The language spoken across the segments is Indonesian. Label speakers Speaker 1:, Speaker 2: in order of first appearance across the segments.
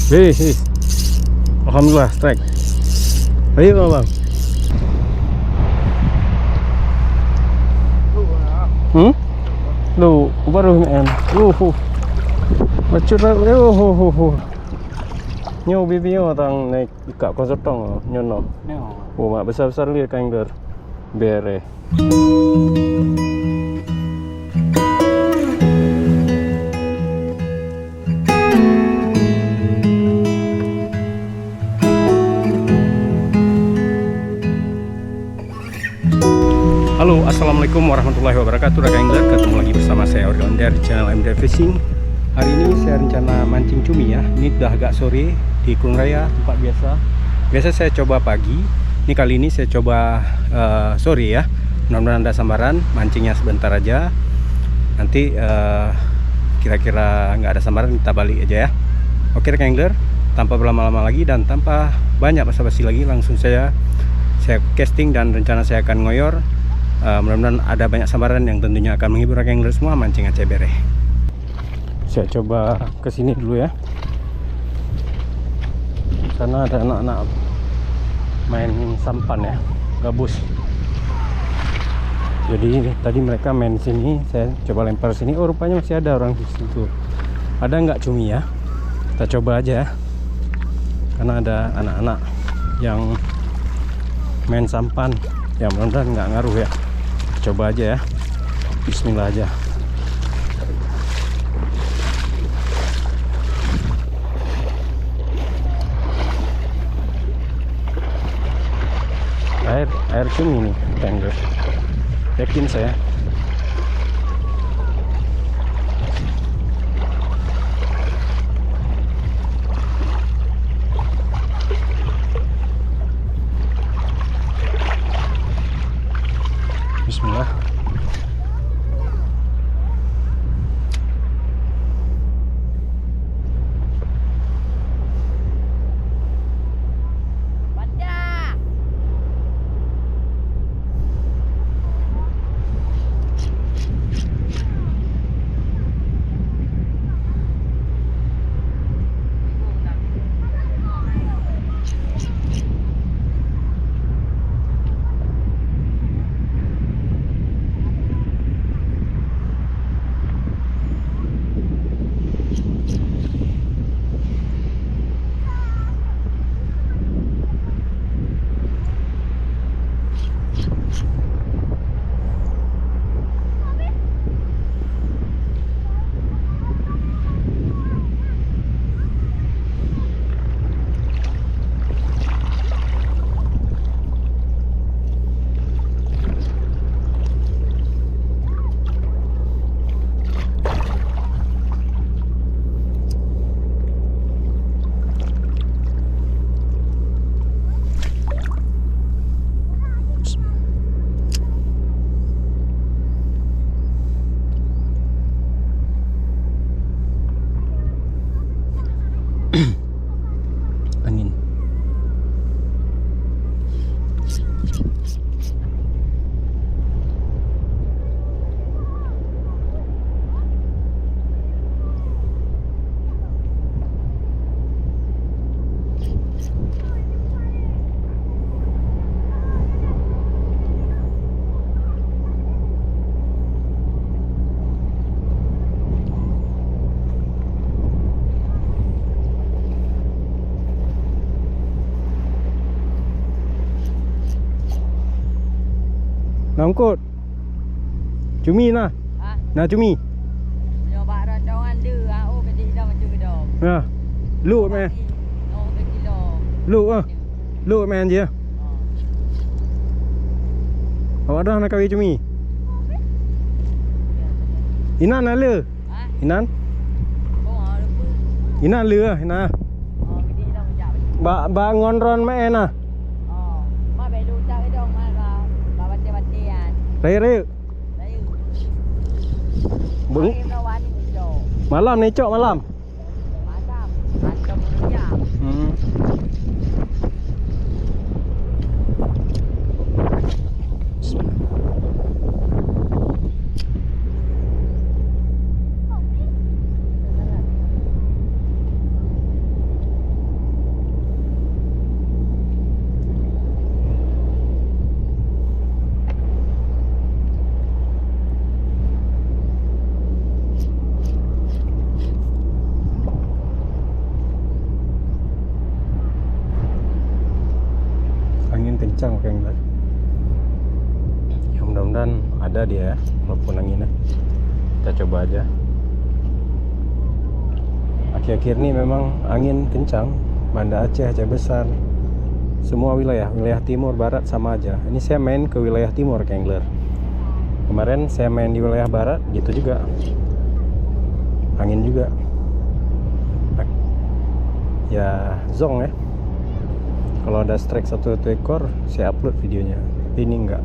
Speaker 1: Hei. Alhamdulillah strike. Ayo bang. Lu baru men. Macam nyo bibio tang naik ikat ko sotong nyono. Oh, mak besar-besar dia kangler. Bere. Halo, assalamualaikum warahmatullahi wabarakatuh. Rekan angler, ketemu lagi bersama saya Organder di channel MD Fishing. Hari ini saya rencana mancing cumi ya. Ini udah agak sore di Kurung Raya, tempat biasa. Biasa saya coba pagi. Ini kali ini saya coba sore ya. Mudah-mudahan ada sambaran. Mancingnya sebentar aja. Nanti kira-kira nggak ada sambaran kita balik aja ya. Oke rekan angler, tanpa berlama-lama lagi dan tanpa banyak basa-basi lagi, langsung saya casting dan rencana saya akan ngoyor. Mudah-mudahan ada banyak sambaran yang tentunya akan menghibur rekan angler semua mancing Aceh Bere. Saya coba kesini dulu ya. Sana ada anak-anak main sampan ya, gabus. Jadi tadi mereka main sini, saya coba lempar sini. Oh rupanya masih ada orang di situ. Ada nggak cumi ya? Kita coba aja ya. Karena ada anak-anak yang main sampan. Ya mudah-mudahan nggak ngaruh ya. Coba aja ya. Bismillah aja. Air cumi nih, tangga. Yakin saya. Bismillah. Angin. Nangkut. Cumi nah. Nah cumi.
Speaker 2: Nyoba roncongan lư oh cái gì đâu mà chưa cái đồ.
Speaker 1: Nah. Lu mẹ.
Speaker 2: Cái kilo.
Speaker 1: Lu ah. Lu mẹ gì? Awak dah nak kawin cumi. Inan lah lư. Inan. Inan lư ah, Inan.
Speaker 2: Cái gì đâu mà chả.
Speaker 1: Ba ngon ron mẹ nah.
Speaker 2: Mà bé lu ta cái đâu mà bà bati-batian.
Speaker 1: Raya. Bung. Malam ni cok malam.
Speaker 2: Malam. Macam dunia.
Speaker 1: ada dia ya, walaupun anginnya. Kita coba aja. Akhir-akhir ini memang angin kencang. Banda Aceh, Aceh Besar, semua wilayah timur, barat sama aja. Ini saya main ke wilayah timur, Kangler. Kemarin saya main di wilayah barat, gitu juga. Angin juga. Ya, zong ya. Kalau ada strike satu ekor, saya upload videonya. Tapi ini enggak.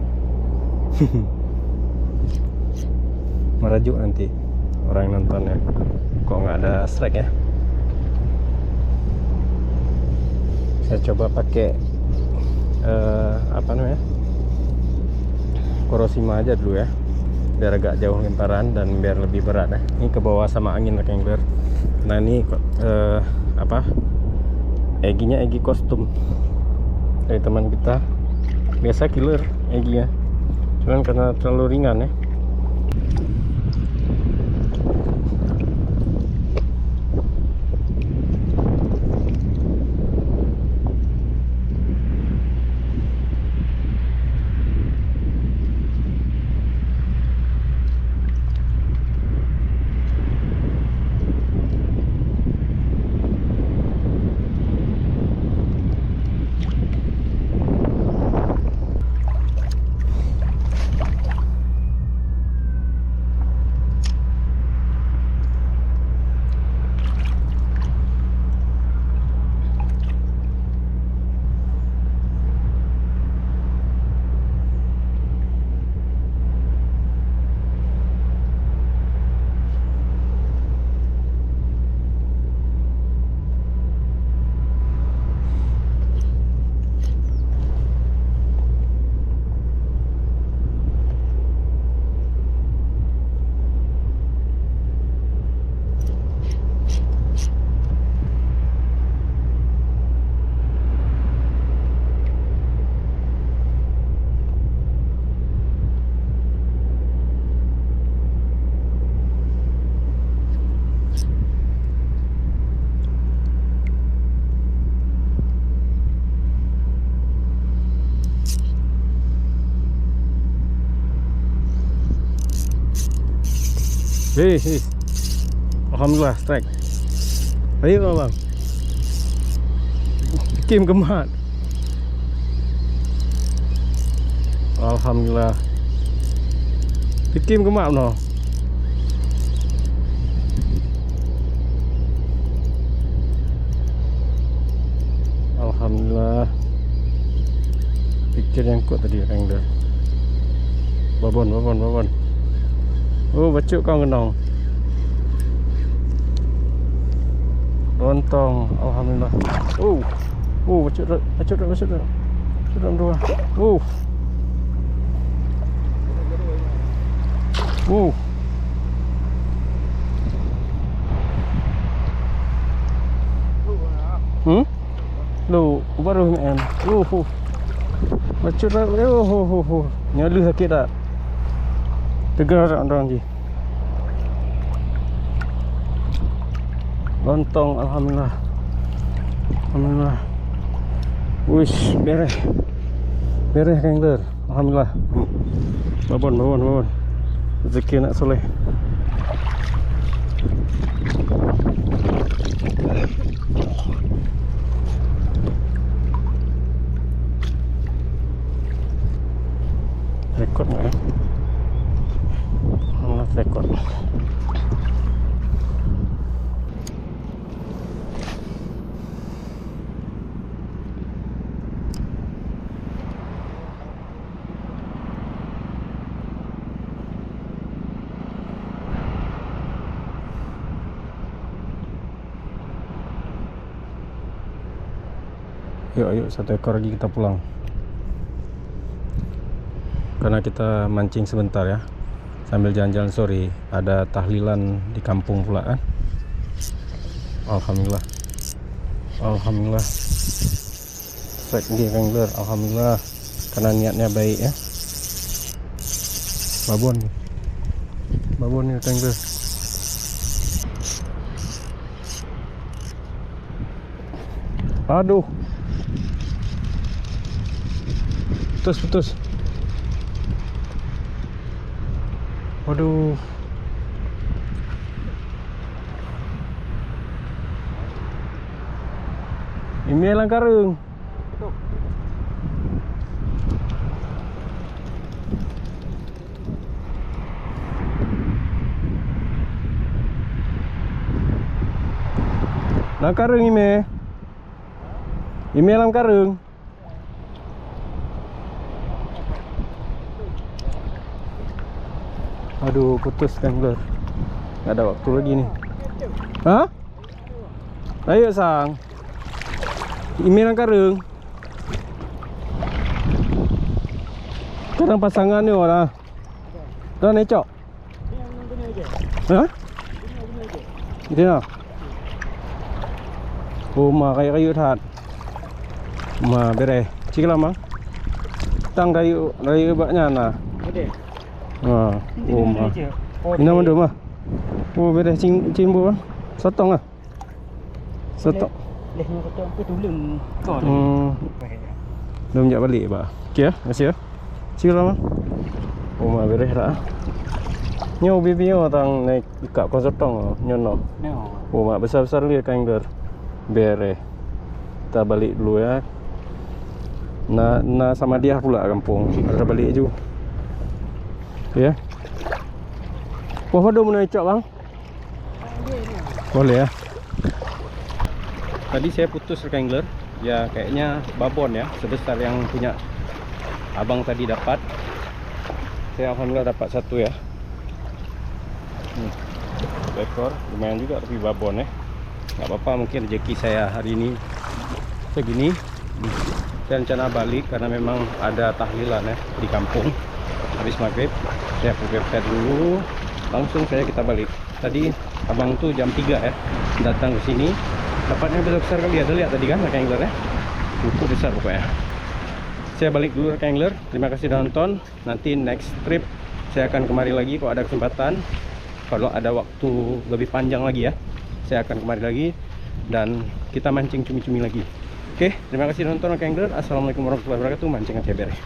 Speaker 1: Merajuk nanti orang yang nontonnya. Kok nggak ada strike ya? Saya coba pakai apa namanya, Kurosima aja dulu ya, biar agak jauh lemparan dan biar lebih berat ya. Ini ke bawah sama angin lah, Kangler. Nah ini apa, Eginya Egi kostum dari teman kita. Biasa killer Eginya, cuman karena terlalu ringan ya. Hei, alhamdulillah strike. Ayo bang, Kim kemat. Alhamdulillah, Kim kemat no. Alhamdulillah, pikir yang kuat tadi yang dah. Babon. Oh, bacuk kau kenong. Lontong, alhamdulillah. Bacuk dah. Lu baru ni. Bacuk dah. Nyalu sakit tak? Tegar orang je. Lontong, alhamdulillah. Wish, beres Kangler. Alhamdulillah. Babon. Rezeki nak soleh. Rekod nggak ya? Rekod. Yuk, satu ekor lagi kita pulang. Karena kita mancing sebentar ya, sambil jalan-jalan sore. Ada tahlilan di kampung pula kan. Alhamdulillah. Strike dia Kangler, alhamdulillah. Karena niatnya baik ya. Babon ya Kangler. Aduh, putus. Waduh. Email lang karung. Lang karung email. Email lang karung. Aduh, putus angler. Nggak ada waktu lagi nih. Hah? Ayo sang. Email lang karung. Kadang pasangan ni orang. Dah necok. Hah? Itu nak. Oh, ma kayu-kayu that. Ma bere. Cik lama. Tang kayu baknya na. Ha. Oh, ma. Ini mana mah? Oh, bere cing bu. Sotong ah. Sotong.
Speaker 3: Leh ni kata apa tu lem kau.
Speaker 1: Belum jak balik ba. Okey ah, masih ah. Cik lama. Oh, ma bere dah. Nyo bibi tang naik ikat kau sotong nyono. Oh, ma besar-besar dia angler. Bere. Kita balik dulu ya. Nah sama dia pula kampung. Ada balik je. Ya. Wah, pada mana cak bang? Boleh ya. Tadi saya putus rekan angler. Ya kayaknya babon ya, sebesar yang punya abang tadi dapat. Saya alhamdulillah dapat satu ya. Ekor lumayan juga tapi babon ya. Nggak apa-apa, mungkin rezeki saya hari ini segini. Saya rencana balik karena memang ada tahlilan ya di kampung. Habis maghrib saya prepare dulu, langsung kita balik. Tadi abang tuh jam 3 ya datang ke sini. Dapatnya besar kali ya, lihat tadi kan rekan angler ya. Cukup besar pokoknya. Saya balik dulu rekan angler. Terima kasih sudah nonton. Nanti next trip saya akan kemari lagi kalau ada kesempatan. Kalau ada waktu lebih panjang lagi ya, saya akan kemari lagi dan kita mancing cumi-cumi lagi. Oke, terima kasih nonton rekan angler. Assalamualaikum warahmatullahi wabarakatuh. Mancing aja bere.